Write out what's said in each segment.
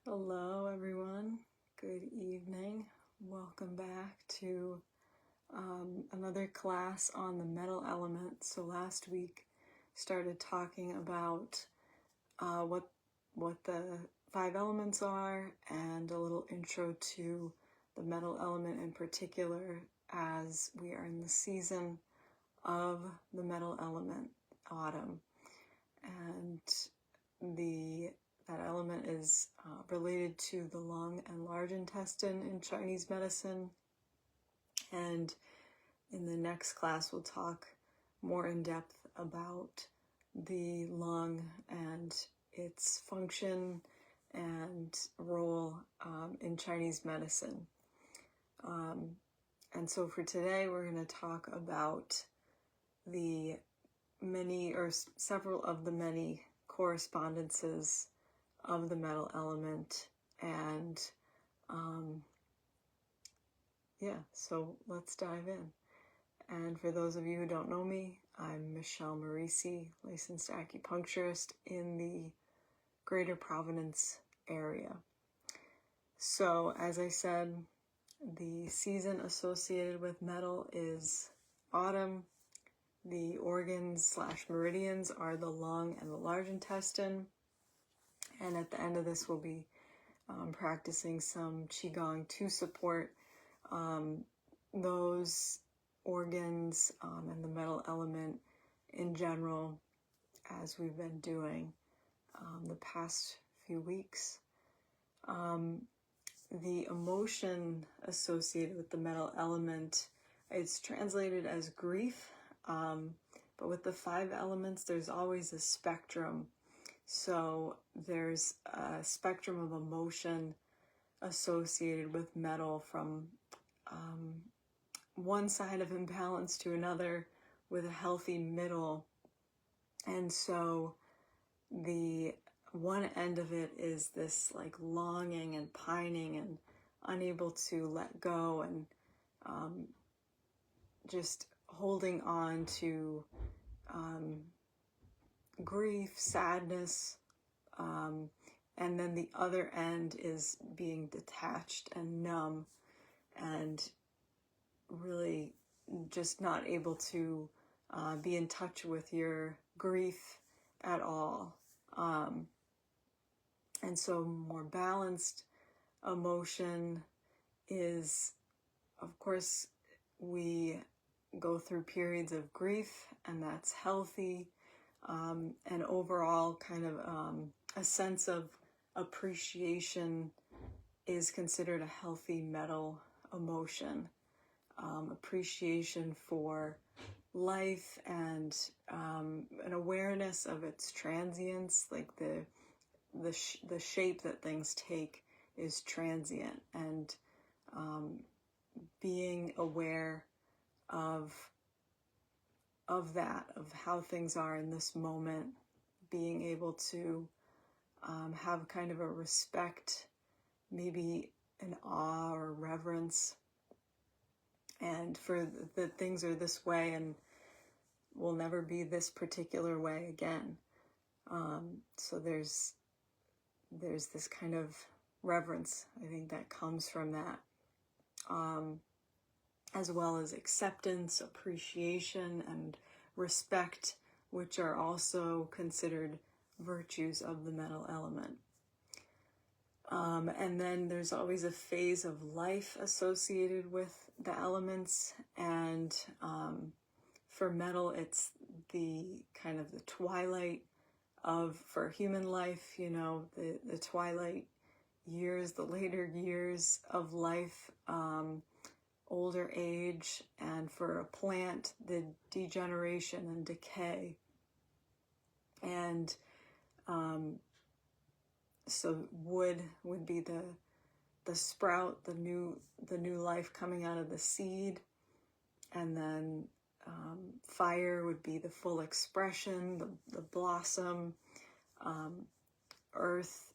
Hello everyone, good evening. Welcome back to another class on the metal element. So last week started talking about what the 5 elements are and a little intro to the metal element in particular, as we are in the season of the metal element, autumn, and that element is related to the lung and large intestine in Chinese medicine. And in the next class, we'll talk more in depth about the lung and its function and role in Chinese medicine. And so for today, we're going to talk about the many or several of the many correspondences of the metal element. And so let's dive in. And for those of you who don't know me, I'm Michelle Morisi, licensed acupuncturist in the Greater Providence area. So as I said, the season associated with metal is autumn. The organs/meridians are the lung and the large intestine. And at the end of this, we'll be practicing some Qigong to support those organs and the metal element in general, as we've been doing the past few weeks. The emotion associated with the metal element, it's translated as grief, but with the 5 elements, there's always a spectrum. So there's a spectrum of emotion associated with metal, from one side of imbalance to another with a healthy middle. And so the one end of it is this like longing and pining and unable to let go, and just holding on to grief, sadness, and then the other end is being detached and numb and really just not able to be in touch with your grief at all. And so more balanced emotion is, of course, we go through periods of grief, and that's healthy. And overall kind of a sense of appreciation is considered a healthy metal emotion. Appreciation for life and an awareness of its transience, like the shape that things take is transient, and being aware of that, of how things are in this moment, being able to have kind of a respect, maybe an awe or reverence, and for the things are this way and will never be this particular way again. So there's this kind of reverence, I think, that comes from that, as well as acceptance, appreciation, and respect, which are also considered virtues of the metal element. And then there's always a phase of life associated with the elements, and for metal, it's the kind of the twilight for human life, the twilight years, the later years of life, older age, and for a plant, the degeneration and decay. And so wood would be the sprout, the new life coming out of the seed, and then fire would be the full expression, the blossom, earth,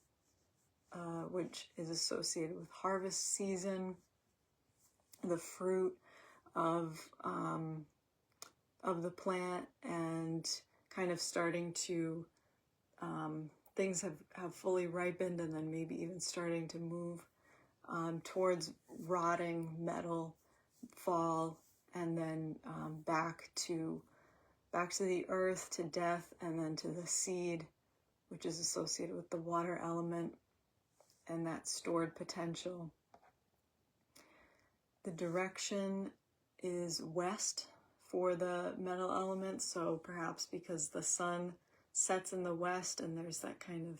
which is associated with harvest season, the fruit of the plant, and kind of starting to things have fully ripened, and then maybe even starting to move towards rotting metal, fall, and then back to the earth, to death, and then to the seed, which is associated with the water element and that stored potential. The direction is west for the metal element, so perhaps because the sun sets in the west and there's that kind of,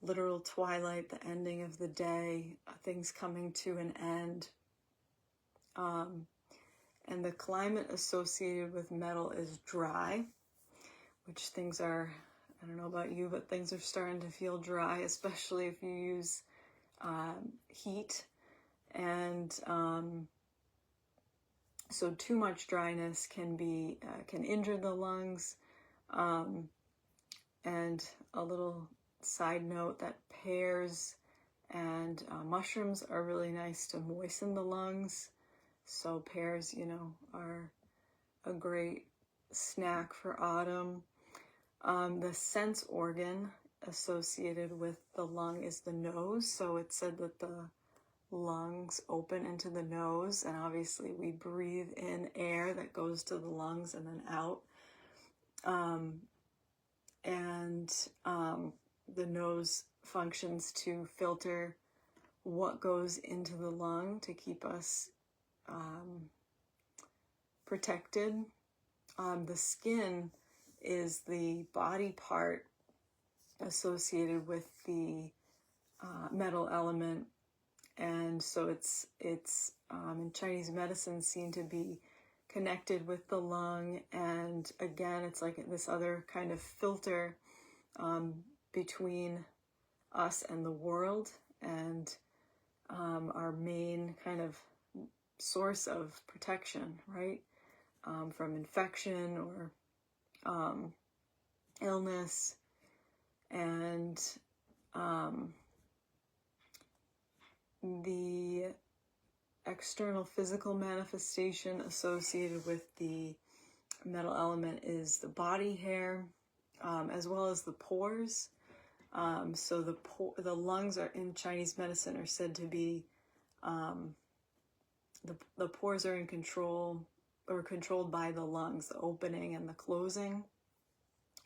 literal twilight, the ending of the day, things coming to an end. And the climate associated with metal is dry, which things are, I don't know about you, but things are starting to feel dry, especially if you use heat. And so too much dryness can injure the lungs. And a little side note that pears and mushrooms are really nice to moisten the lungs. So pears, are a great snack for autumn. The sense organ associated with the lung is the nose. So it's said that the lungs open into the nose, and obviously we breathe in air that goes to the lungs and then out. The nose functions to filter what goes into the lung to keep us protected. The skin is the body part associated with the metal element, and so it's in Chinese medicine seen to be connected with the lung, and again it's like this other kind of filter between us and the world, and our main kind of source of protection, right? From infection or illness. And the external physical manifestation associated with the metal element is the body hair, as well as the pores. So the lungs are in Chinese medicine are said to be the pores are in control or controlled by the lungs, the opening and the closing.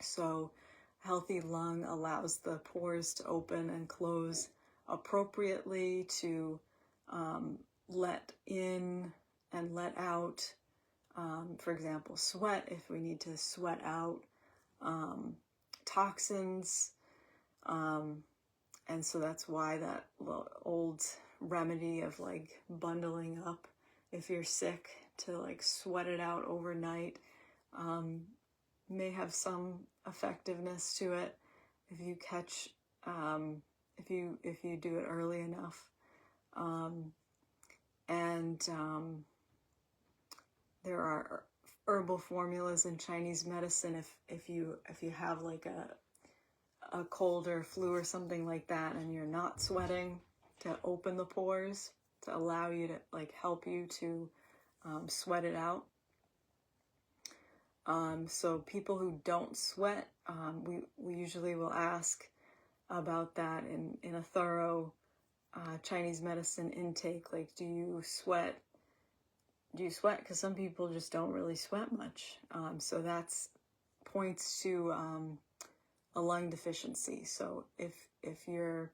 So healthy lung allows the pores to open and close appropriately to let in and let out, for example, sweat, if we need to sweat out toxins. And so that's why that old remedy of like bundling up if you're sick to like sweat it out overnight may have some effectiveness to it if you catch if you do it early enough. There are herbal formulas in Chinese medicine if you have like a cold or flu or something like that and you're not sweating, to open the pores to allow you to like help you to sweat it out. So people who don't sweat, we usually will ask about that in a thorough Chinese medicine intake. Like, do you sweat? Because some people just don't really sweat much. So that's points to a lung deficiency. So if you're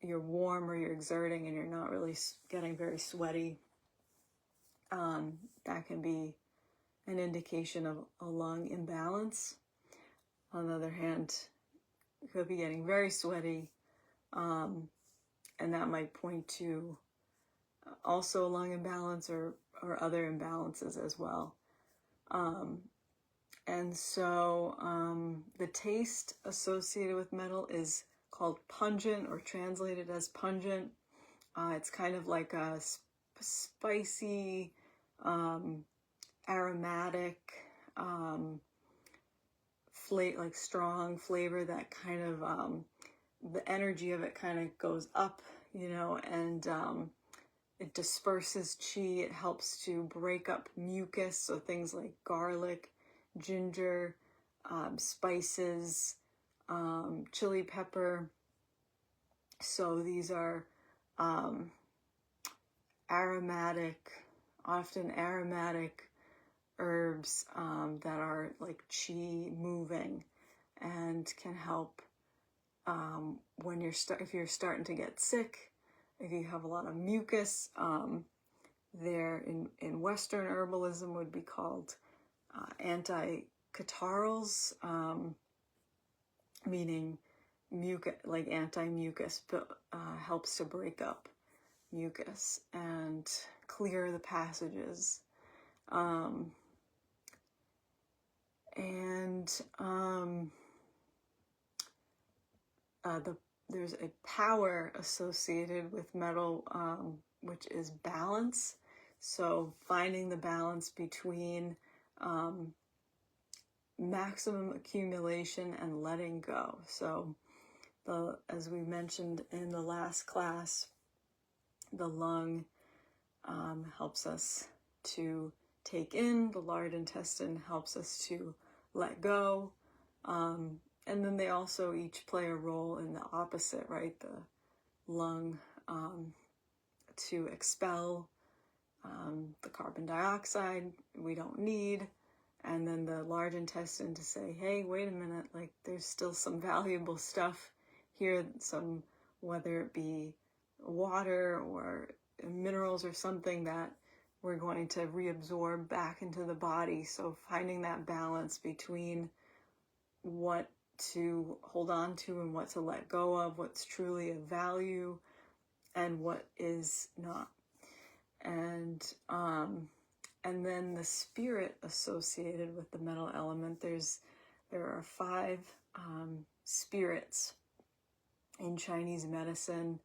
warm or you're exerting and you're not really getting very sweaty, that can be an indication of a lung imbalance. On the other hand, you could be getting very sweaty, and that might point to also a lung imbalance or other imbalances as well. And so the taste associated with metal is called pungent, or translated as pungent. It's kind of like a spicy, aromatic, like strong flavor that kind of, the energy of it kind of goes up, and it disperses qi. It helps to break up mucus, so things like garlic, ginger, spices, chili pepper. So these are often aromatic herbs that are like chi moving and can help when if you're starting to get sick, if you have a lot of mucus. There in Western herbalism would be called anti-catarrhals, meaning mucus, like anti-mucus, but helps to break up mucus and clear the passages. There's a power associated with metal, which is balance. So finding the balance between maximum accumulation and letting go. So as we mentioned in the last class, the lung helps us to take in, the large intestine helps us to let go. And then they also each play a role in the opposite, right? The lung to expel the carbon dioxide we don't need, and then the large intestine to say, hey, wait a minute, like there's still some valuable stuff here, whether it be water or minerals or something that we're going to reabsorb back into the body. So finding that balance between what to hold on to and what to let go of, what's truly of value and what is not. And then the spirit associated with the metal element, there are 5 spirits in Chinese medicine,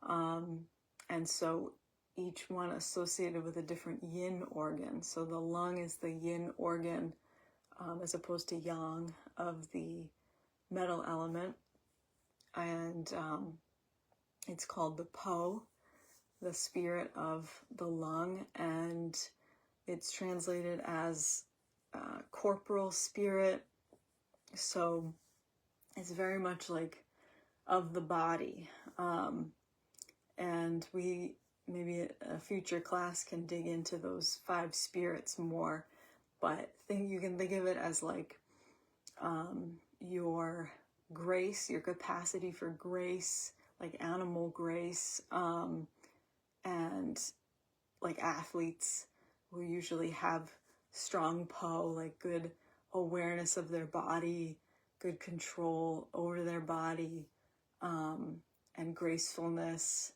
and so each one associated with a different yin organ. So the lung is the yin organ, as opposed to yang of the metal element, and it's called the Po, the spirit of the lung, and it's translated as corporal spirit. So it's very much like of the body, and we maybe a future class can dig into those 5 spirits more, but you can think of it as like your grace, your capacity for grace, like animal grace, and like athletes who usually have strong Po, like good awareness of their body, good control over their body, and gracefulness.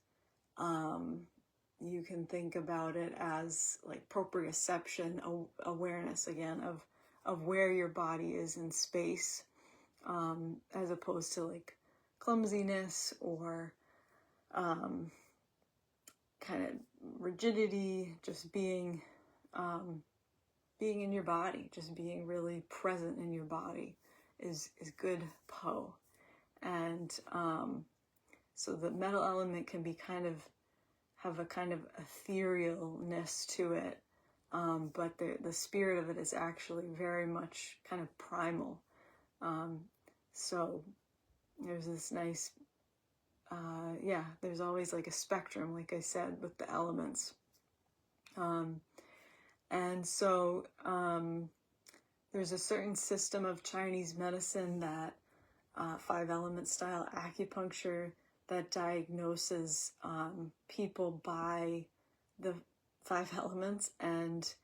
You can think about it as like proprioception, awareness again of where your body is in space, as opposed to like clumsiness or kind of rigidity, just being in your body, just being really present in your body is good Po. And so the metal element can be have a kind of etherealness to it, but the spirit of it is actually very much kind of primal. So there's this nice, there's always like a spectrum, like I said, with the elements. And so there's a certain system of Chinese medicine that 5-element style acupuncture that diagnoses people by the 5 elements, and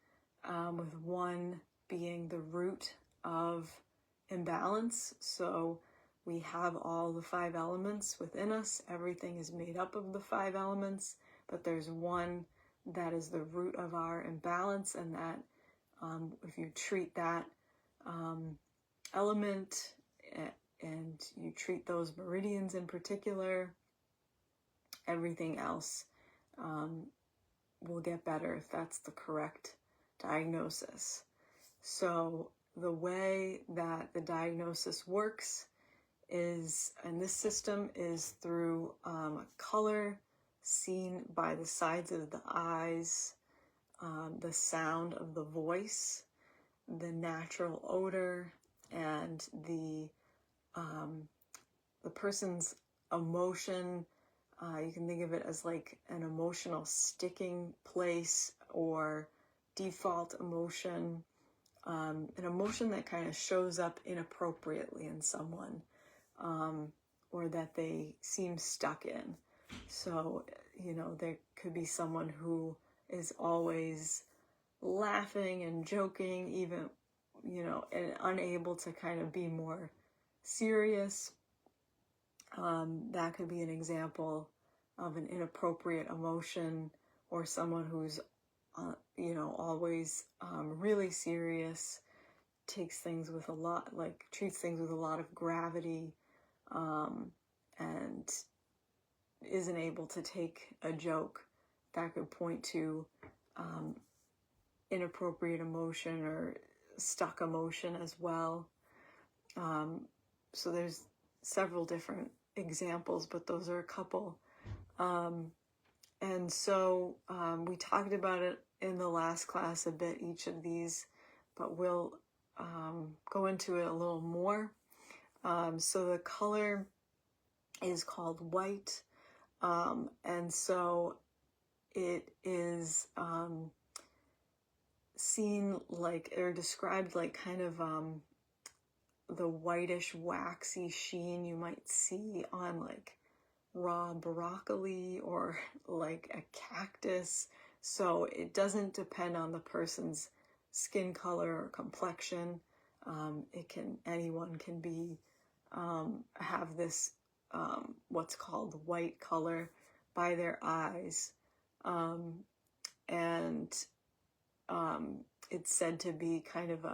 with one being the root of imbalance. So we have all the 5 elements within us. Everything is made up of the 5 elements, but there's one that is the root of our imbalance, and that if you treat that element and you treat those meridians in particular, everything else will get better if that's the correct diagnosis. So the way that the diagnosis works is, and this system is through color seen by the sides of the eyes, the sound of the voice, the natural odor, and the the person's emotion. You can think of it as like an emotional sticking place or default emotion, an emotion that kind of shows up inappropriately in someone, or that they seem stuck in. So, there could be someone who is always laughing and joking, even, and unable to kind of be more serious. That could be an example of an inappropriate emotion, or someone who's, always really serious, treats things with a lot of gravity, and isn't able to take a joke. That could point to inappropriate emotion or stuck emotion as well. So there's several different examples, but those are a couple. And so we talked about it in the last class a bit, each of these, but we'll go into it a little more. So the color is called white, and so it is seen like, or described like kind of the whitish waxy sheen you might see on like raw broccoli or like a cactus. So it doesn't depend on the person's skin color or complexion. Anyone can be have this what's called white color by their eyes, and it's said to be kind of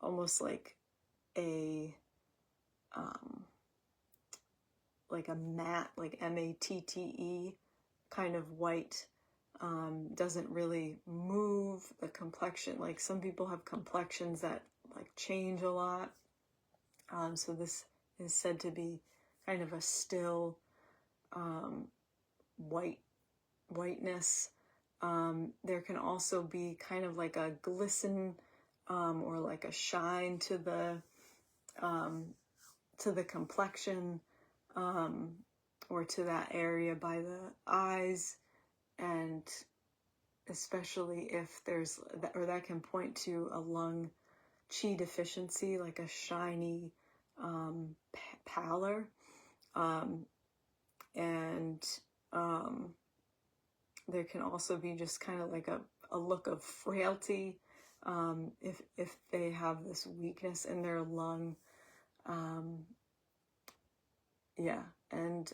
almost like a matte, like MATTE kind of white. Doesn't really move. The complexion, like some people have complexions that like change a lot. So this is said to be kind of a still whiteness. There can also be kind of like a glisten or like a shine to the complexion, or to that area by the eyes, and especially if there's that can point to a lung qi deficiency, like a shiny pallor, and there can also be just kind of like a look of frailty, if they have this weakness in their lung. And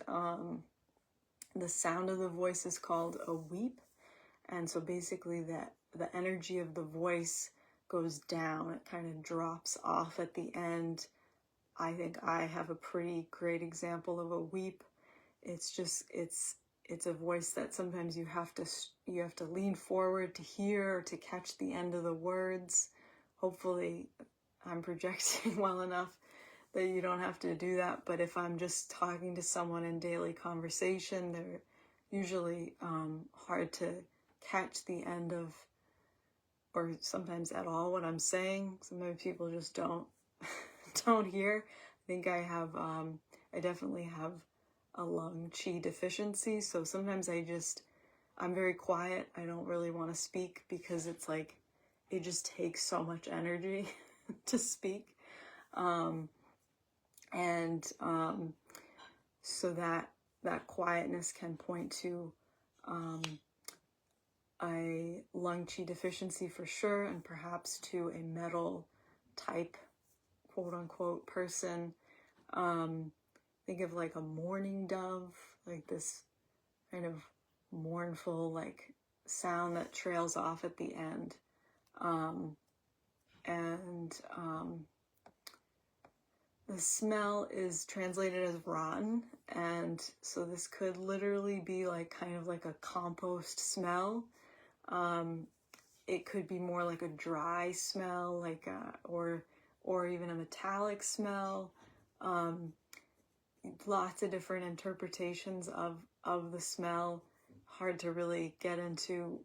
the sound of the voice is called a weep, and so basically the energy of the voice goes down. It kind of drops off at the end. I think I have a pretty great example of a weep. It's a voice that sometimes you have to lean forward to hear or to catch the end of the words. Hopefully I'm projecting well enough that you don't have to do that, but if I'm just talking to someone in daily conversation, they're usually hard to catch the end of, or sometimes at all, what I'm saying. Sometimes people just don't hear. I think I definitely have a lung qi deficiency, so sometimes I'm very quiet. I don't really want to speak because it's like, it just takes so much energy to speak. So that quietness can point to a lung qi deficiency for sure, and perhaps to a metal type, quote unquote, person. Think of like a mourning dove, like this kind of mournful like sound that trails off at the end. The smell is translated as rotten, and so this could literally be like kind of like a compost smell. It could be more like a dry smell, like or even a metallic smell. Lots of different interpretations of the smell. Hard to really get into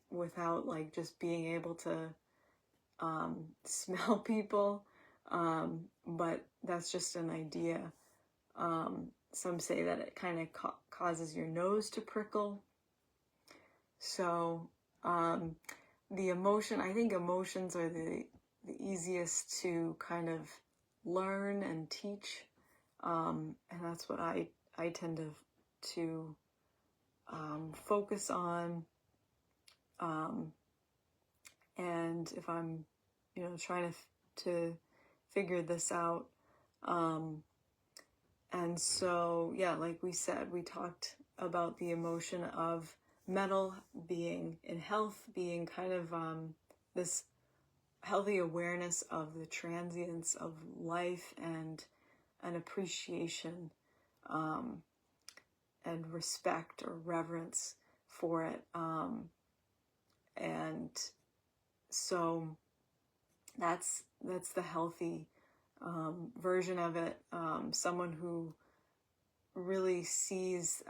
without like just being able to smell people. But that's just an idea. Some say that it kind of causes your nose to prickle. So the emotion, I think emotions are the easiest to kind of learn and teach. And that's what I tend to focus on. And if I'm, trying to figure this out. And so, yeah, like we said, we talked about the emotion of metal being in health, being kind of this healthy awareness of the transience of life and an appreciation and respect or reverence for it. And so that's the healthy version of it. Someone who really sees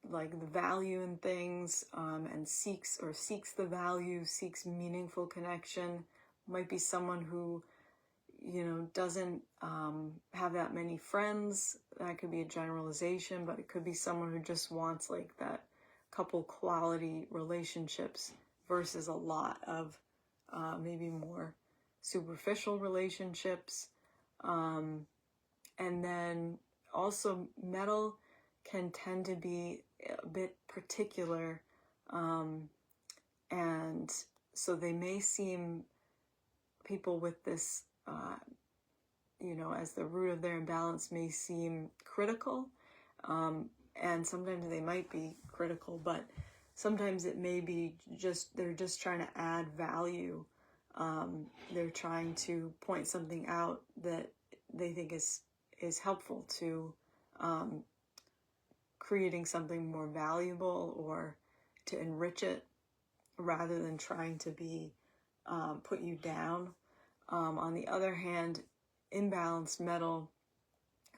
like the value in things and seeks the value, seeks meaningful connection. Might be someone who doesn't have that many friends. That could be a generalization, but it could be someone who just wants like that couple quality relationships versus a lot of maybe more superficial relationships. And then also metal can tend to be a bit particular, and so they may seem, people with this as the root of their imbalance may seem critical, and sometimes they might be critical, but sometimes it may be they're just trying to add value. They're trying to point something out that they think is helpful to creating something more valuable or to enrich it, rather than trying to be put you down. On the other hand, imbalanced metal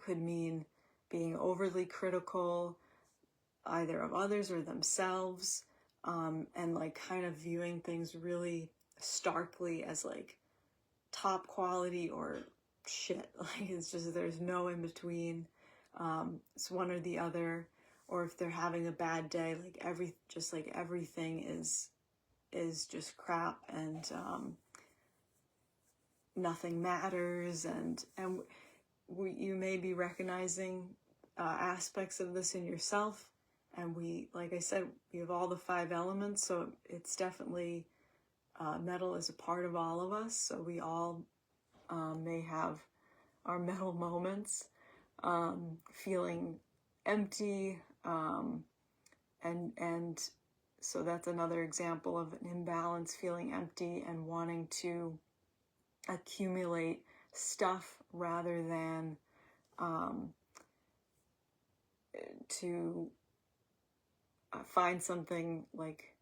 could mean being overly critical, either of others or themselves, and like kind of viewing things really starkly as like top quality or shit. Like it's just, there's no in between. It's one or the other. Or if they're having a bad day, like everything is just crap, and nothing matters, and you may be recognizing aspects of this in yourself. And like I said, we have all the 5 elements, so it's definitely metal is a part of all of us. So we all may have our metal moments, feeling empty, and so that's another example of an imbalance, feeling empty and wanting to accumulate stuff rather than to find something, like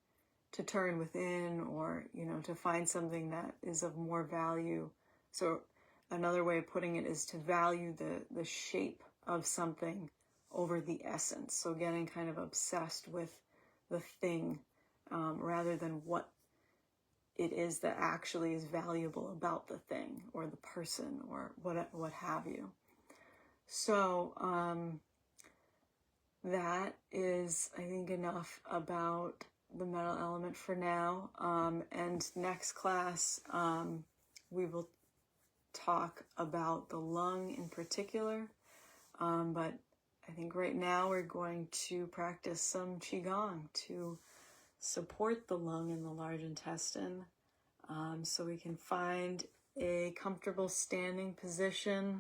to turn within, or to find something that is of more value. So another way of putting it is to value the shape of something over the essence. So getting kind of obsessed with the thing rather than what it is that actually is valuable about the thing or the person or what have you. So that is, I think, enough about the metal element for now. And next class, we will talk about the lung in particular. But I think right now we're going to practice some Qigong to support the lung and the large intestine, so we can find a comfortable standing position.